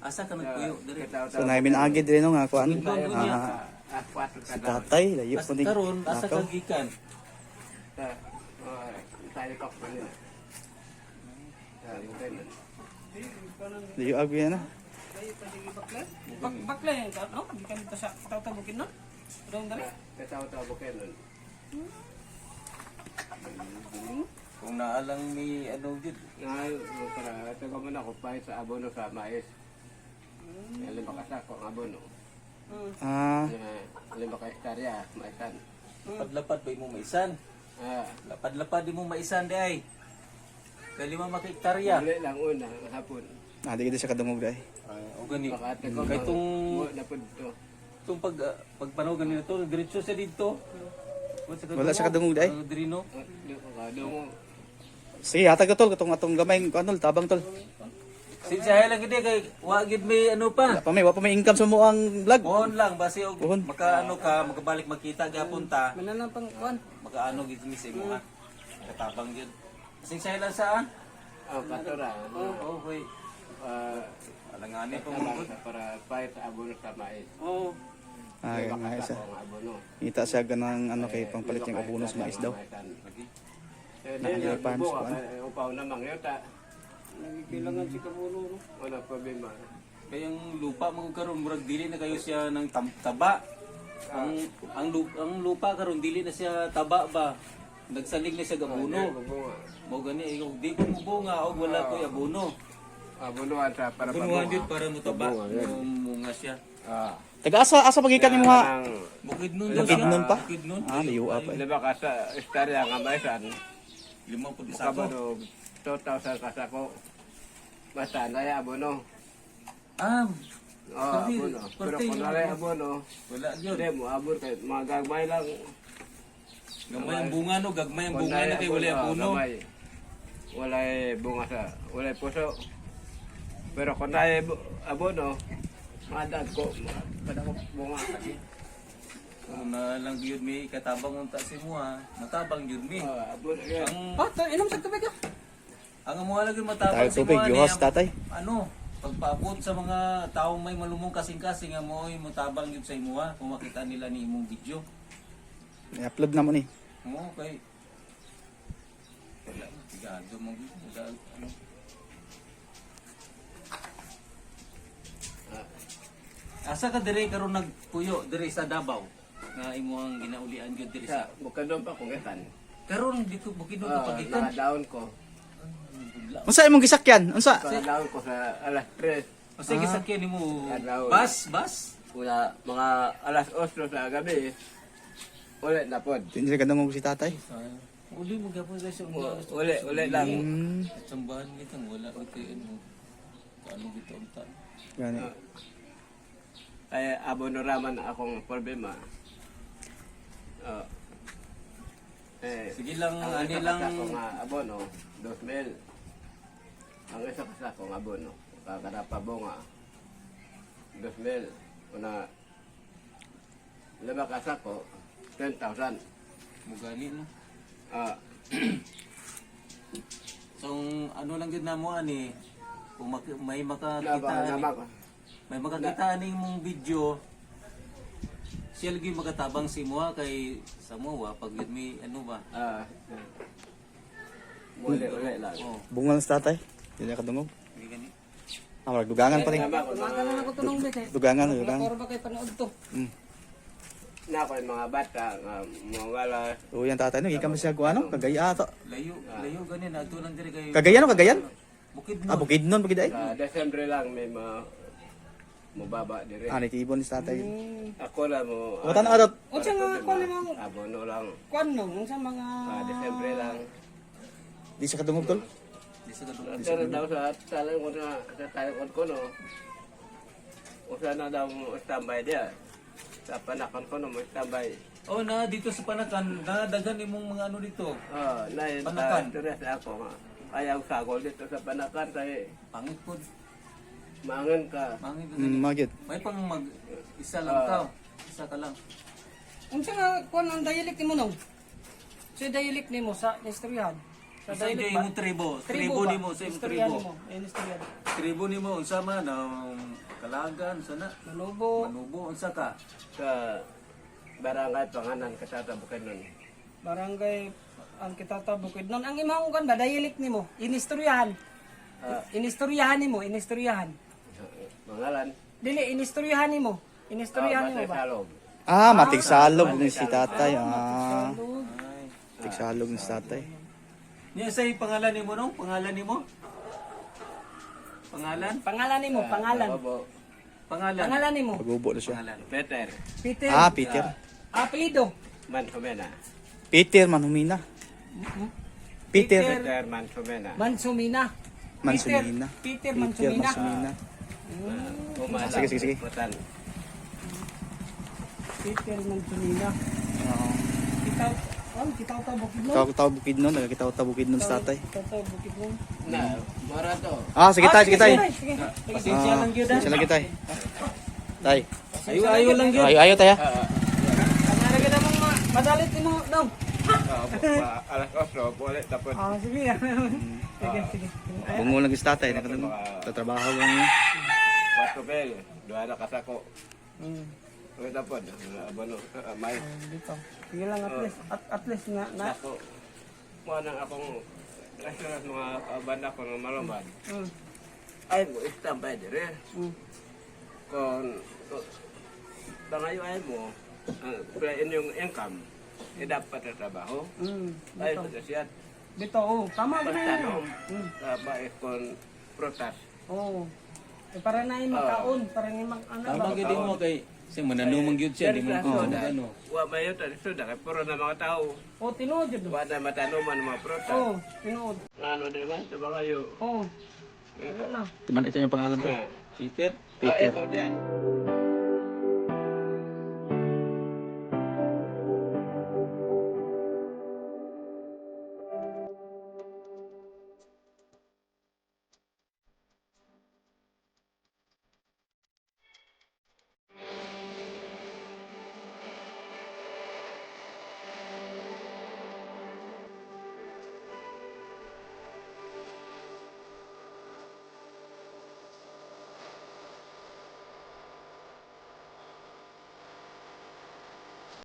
Asa ka nagpuyo diri? So namin agid rin nga kuan. Si Si tatay layo po ni. Karon asa ka gikan? Tayo ka pa nila. Layo agi na. Bakla yan ka, no? Hindi kami sa patawtabukin, no? Doon dali. Kataw-taw ko kayo nun. Kung naalang ni ano jud. Ngayon, para taga mo na ako pa sa abono sa mais. Lima ka sa ang abono. Ah, Lima ka hektarya, maisan. Lapad-lapad ba mo maisan? Lapad-lapad di mo maisan di ay. Kay lima makiktarya. Uli lang una, hapon. di kita siya kadungog dai. O gani. Makate ko. Kay tong Napod to. itong pagpanaw ganito to, diretso sa dito. Wala siya kadungog dai. Diri no. Dungo. Sige, hatag ka tol katong atong gamay kuan tol, tabang tol. Sinsahay lang gid kay wa gid may ano pa. Wa pa may income sa mo ang vlog. Mohon lang basi og Mohon. maka ano ka, makabalik makita gyapon ta. Mananang pang kuan. Makaano gid mi sa imo ha. Katabang gid. Sinsahay lang sa Katura. Oo, hoy. Alangani pa mo. Para pahit sa abono sa mais. Oo. Ah, nga isa. Ang abono. Kita siya ganang ano kay pangpalit yung abonos mais daw. Nakalipan sa kuan. Upaw na mangyota. Kailangan si Kamulo, no? Wala problema. Kayang lupa mo karon murag dili na kayo siya ng taba. Ang lupa karon dili na siya taba ba. Nagsalig na siya gabuno. Mo gani ikaw di ko mo bunga og wala ko abono. Abonoan sa para Bunuhan jud para mo taba. Munga siya. Taga asa pagikan nimo ha? Bukid nun Bukid nun pa? Bukid nun. Ah, liyo pa. Diba ka sa istorya nga maisan, 50 isa ko. kabado 2,000 kasako. Basta na yung abono. Ah, Abono. Pero kung nalay abono, wala yun. hindi mo abon kayo. Mga gagmay lang. Gamay ang bunga no, gagmay ang bunga na kay wala abono. Wala bunga sa, wala puso. Pero kung nalay abono, madag ko, padako bunga kasi. Kung na lang yun may katabang unta si mo ha. Matabang yun may. Abono yan. Ang Inom sa tubig, ah. ang mo lagi matabang Tayo si tubig, mo yuhas tatay. ano, pagpaabot sa mga taong may malumong kasing-kasing nga mo ay matabang yun sa imo ha. Kung makita nila ni imong video. I-upload na mo ni. Mo kay wala tigado mo wala ano. Asa ka dire karon nagpuyo dire sa Davao nga imo ang ginaulian gyud dire Sa sa bukadon pa kung itan. karon dito bukidnon ka pagikan. Nakadown ko. Unsa imong gisakyan? Unsa? Nakadown ko sa alas 3. O sige sakyan nimo Adlaw. bus. Wala, mga alas 8 sa gabi. Ulit na pod. Hindi siya kadungog si tatay. Uli mo gapon guys yung Ulit lang. sambahan kita wala ito ano. Ano gito unta. Gani. Ay abono raman akong problema. Sige lang Ang ani isa lang kasi akong abono, 2,000. Ang isa kasi akong abono, kakarapa bunga, 2,000. Una, lima kasi ako, 10,000. mugani no. So ano lang gid namo ani kung may makakita may makakita ani mong video siya lagi makatabang si mo kay sa mo pag yun may ano ba Uli lang. oh Bungal sa tatay. Hindi niya kadungog. hindi gani Ah, dugangan pa rin. Umaga na ako tunong bit, eh. Dugangan. Puro ba kayo panood to? Na ako yung mga bata, mga wala, O yan tatay no, ikaw siya kuano, Kagaya ato. layo gani na ato lang dire kay Cagayan o Cagayan? bukid Ah, mo Bukidnon bukid ay. sa Desembre lang may mababa dire. Ah, nitibon si tatay. Ako lang mo, O tan adot. Unsa nga kuan mo? abono lang, Kuan no, unsa mga Desembre lang. Di siya kadungog tol. di sa kadung Pero daw sa talong ko na sa talong ko no. Usa na daw mo standby dia. Sa panakon ko no mo standby. oh na dito sa Panakan na dagan imong mga ano dito Lain Panakan. Tres ako nga. Ayaw sagol dito sa Panakan kay pangit pod mangan ka. pangit Magid. may pang mag isa lang ka isa ka lang unsa nga kuan ang dialect nimo no? Sa dialect nimo sa istoryahan. Sa inyo yung tribo. Tribo ba? nimo sa imong Istorya tribo. nimo. Ayun, istorya. Tribo nimo unsa man ang kalagan sana. Manubo. Manubo unsa ka? Sa barangay panganan kasata Bukidnon. Barangay ang kitata bukid nun. Ang imong kan ba dialect nimo? Inistoryahan. Inistoryahan nimo, inistoryahan. Mangalan. Dili inistoryahan nimo. Inistoryahan nimo ba? Salog. Matigsalog ni si tatay. Salud. Tigsalog ni si tatay. Niya say pangalan nimo no? Pangalan nimo? Pangalan? Pangalan nimo, pangalan. Obo. Pangalan. Pangalan nimo. Pagubo na siya. Pangalan. Peter. Peter. Peter. Apelido. Mansumena. Peter Manhumina. Peter. Peter Mansumena. Mansumina. Mansumina. Peter Peter Mansumina. Mansumina. Umala. Sige, sige, sige. Butan. Peter Mansumina. Kitaw ta bukid mo. Taw Bukidnon, nagkitaw bukid nun sa tatay. Kitaw bukid mo. Na, marato. Sige tay, sige tay. Sige. Pasensya lang gyud. Sige lang tay. Tay. Ayo lang gyud. Ayo tay. Kamara ka namang madalit mo daw. Alas 8, boleh tapos. Sige. Sige. Bungo lang si tatay, nagtatrabaho lang niya. Waktu bel, dua anak kasako. Hmm. Boleh tapos. Abono, may. Dito. Sige lang at least na Ako, kuha nang akong restaurant mga banda ko ng Malumban. Ay mo, istambay dire. Kung tangayo ay mo, playin yung income, dapat na trabaho. Ay, sa siyat. Dito, tama ba na yan? Pagtanong, bait kung protas. Para na yung makaon, para na yung Tama gyud mo kay si mananumang gyud siya, di mo ko ano. Wa ba yun, tadi sudah, kay puro na mga tao. tinuod yun. Wa na matanuman mga protas. Tinuod. Ano din man, ito ba kayo? Ano na? Ito yung pangalan ko. Peter. Peter. Ito din.